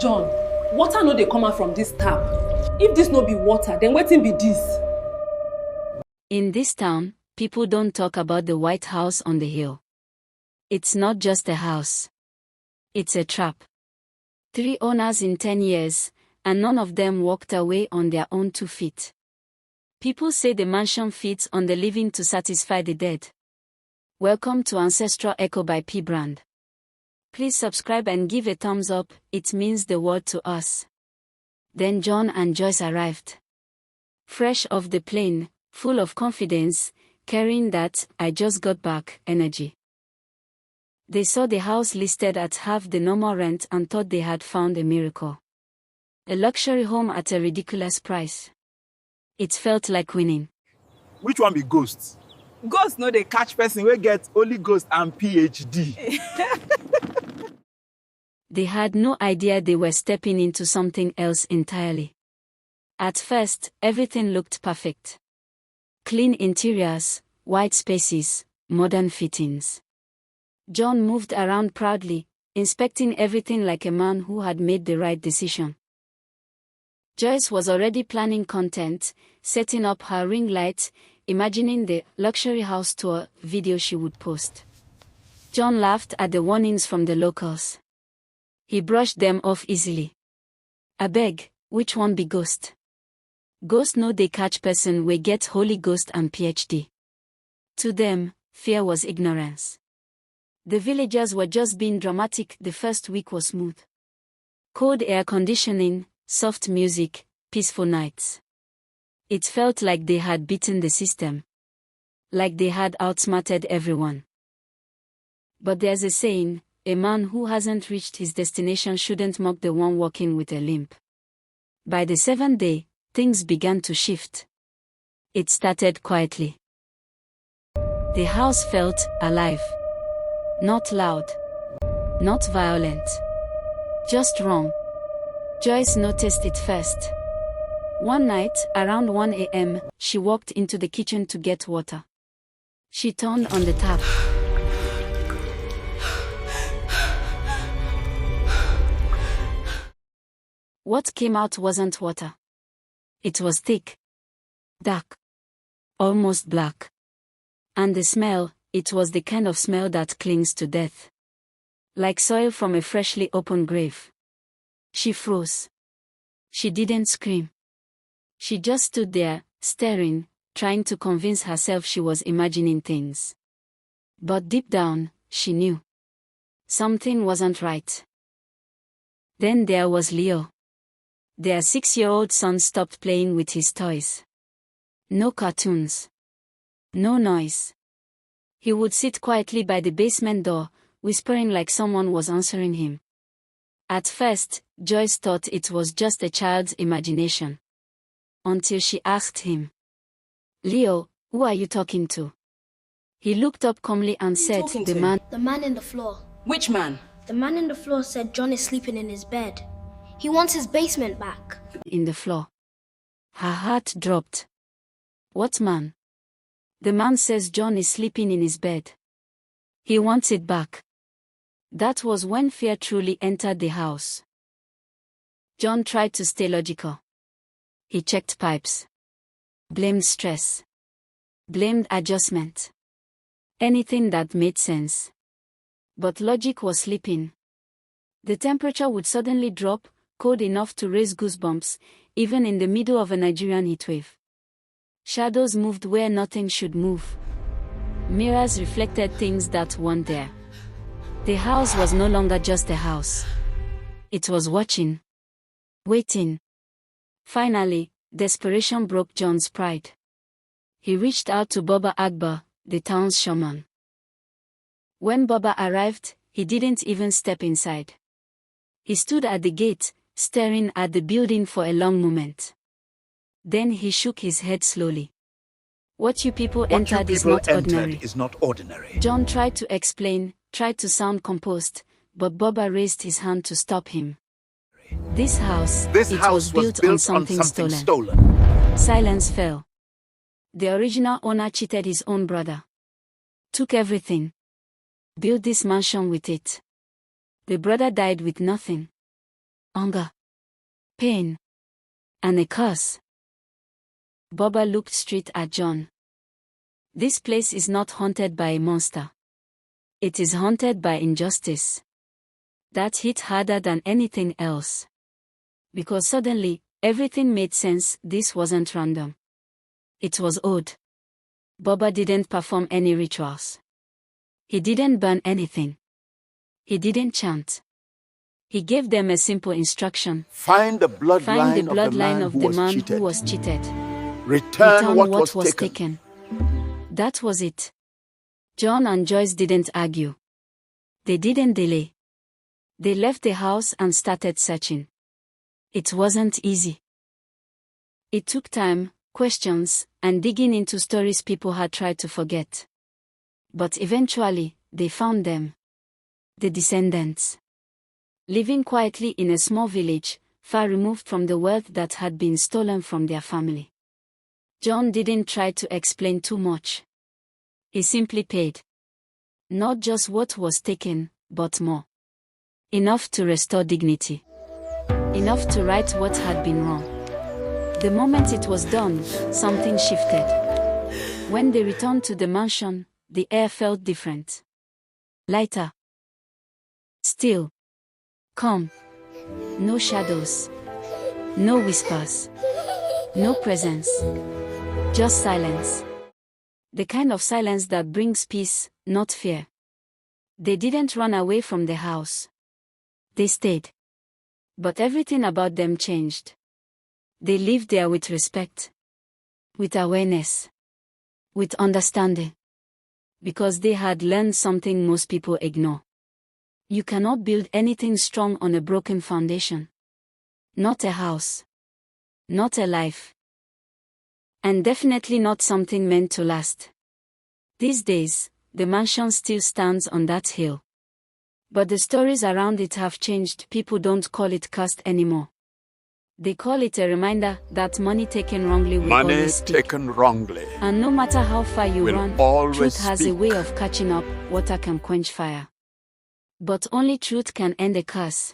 John, water no dey come out from this tap. If this no be water, then wetin be this? In this town, people don't talk about the White House on the hill. It's not just a house. It's a trap. 3 owners in 10 years, and none of them walked away on their own 2 feet. People say the mansion feeds on the living to satisfy the dead. Welcome to Ancestral Echo by P Brand. Please subscribe and give a thumbs up, it means the world to us. Then John and Joyce arrived. Fresh off the plane, full of confidence, carrying that "I just got back" energy. They saw the house listed at half the normal rent and thought they had found a miracle. A luxury home at a ridiculous price. It felt like winning. Which one be ghosts? Ghost no dey catch person wey get only ghost and PhD. They had no idea they were stepping into something else entirely. At first, everything looked perfect. Clean interiors, wide spaces, modern fittings. John moved around proudly, inspecting everything like a man who had made the right decision. Joyce was already planning content, setting up her ring light, imagining the luxury house tour video she would post. John laughed at the warnings from the locals. He brushed them off easily. Abeg, which one be ghost? Ghost no dey catch person wey get Holy Ghost and PhD. To them, fear was ignorance. The villagers were just being dramatic. The first week was smooth. Cold air conditioning, soft music, peaceful nights. It felt like they had beaten the system. Like they had outsmarted everyone. But there's a saying, a man who hasn't reached his destination shouldn't mock the one walking with a limp. By the 7th day, things began to shift. It started quietly. The house felt alive. Not loud. Not violent. Just wrong. Joyce noticed it first. One night, around 1 a.m., she walked into the kitchen to get water. She turned on the tap. What came out wasn't water. It was thick, dark, almost black. And the smell, it was the kind of smell that clings to death. Like soil from a freshly opened grave. She froze. She didn't scream. She just stood there, staring, trying to convince herself she was imagining things. But deep down, she knew. Something wasn't right. Then there was Leo. Their 6-year-old son stopped playing with his toys. No cartoons. No noise. He would sit quietly by the basement door, whispering like someone was answering him. At first, Joyce thought it was just a child's imagination. Until she asked him, "Leo, who are you talking to?" He looked up calmly and said, "The man." The man in the floor. Which man? The man in the floor said John is sleeping in his bed. He wants his basement back. In the floor. Her heart dropped. What man? The man says John is sleeping in his bed. He wants it back. That was when fear truly entered the house. John tried to stay logical. He checked pipes. Blamed stress. Blamed adjustment. Anything that made sense. But logic was sleeping. The temperature would suddenly drop, cold enough to raise goosebumps, even in the middle of a Nigerian heatwave. Shadows moved where nothing should move. Mirrors reflected things that weren't there. The house was no longer just a house. It was watching. Waiting. Finally, desperation broke John's pride. He reached out to Baba Akbar, the town's shaman. When Baba arrived, he didn't even step inside. He stood at the gate, staring at the building for a long moment. Then he shook his head slowly. What you people entered is not ordinary. John tried to explain, tried to sound composed, but Baba raised his hand to stop him. This house was built on something stolen. Silence fell. The original owner cheated his own brother. Took everything. Built this mansion with it. The brother died with nothing. hunger, pain, and a curse. Baba looked straight at John. This place is not haunted by a monster. It is haunted by injustice. That hit harder than anything else. Because suddenly, everything made sense. This wasn't random. It was odd. Baba didn't perform any rituals. He didn't burn anything. He didn't chant. He gave them a simple instruction. Find the bloodline of the man who was cheated. Return what was taken. That was it. John and Joyce didn't argue. They didn't delay. They left the house and started searching. It wasn't easy. It took time, questions, and digging into stories people had tried to forget. But eventually, they found them. The descendants. Living quietly in a small village, far removed from the wealth that had been stolen from their family. John didn't try to explain too much. He simply paid. Not just what was taken, but more. Enough to restore dignity. Enough to right what had been wrong. The moment it was done, something shifted. When they returned to the mansion, the air felt different. Lighter. Still. Calm. No shadows. No whispers. No presence. Just silence. The kind of silence that brings peace, not fear. They didn't run away from the house. They stayed. But everything about them changed. They lived there with respect. With awareness. With understanding. Because they had learned something most people ignore. You cannot build anything strong on a broken foundation. Not a house. Not a life. And definitely not something meant to last. These days, the mansion still stands on that hill. But the stories around it have changed. People don't call it cursed anymore. They call it a reminder that money taken wrongly will always speak. Money taken wrongly. And no matter how far you will run, always truth has a speak. way of catching up. Water can quench fire. But only truth can end a curse.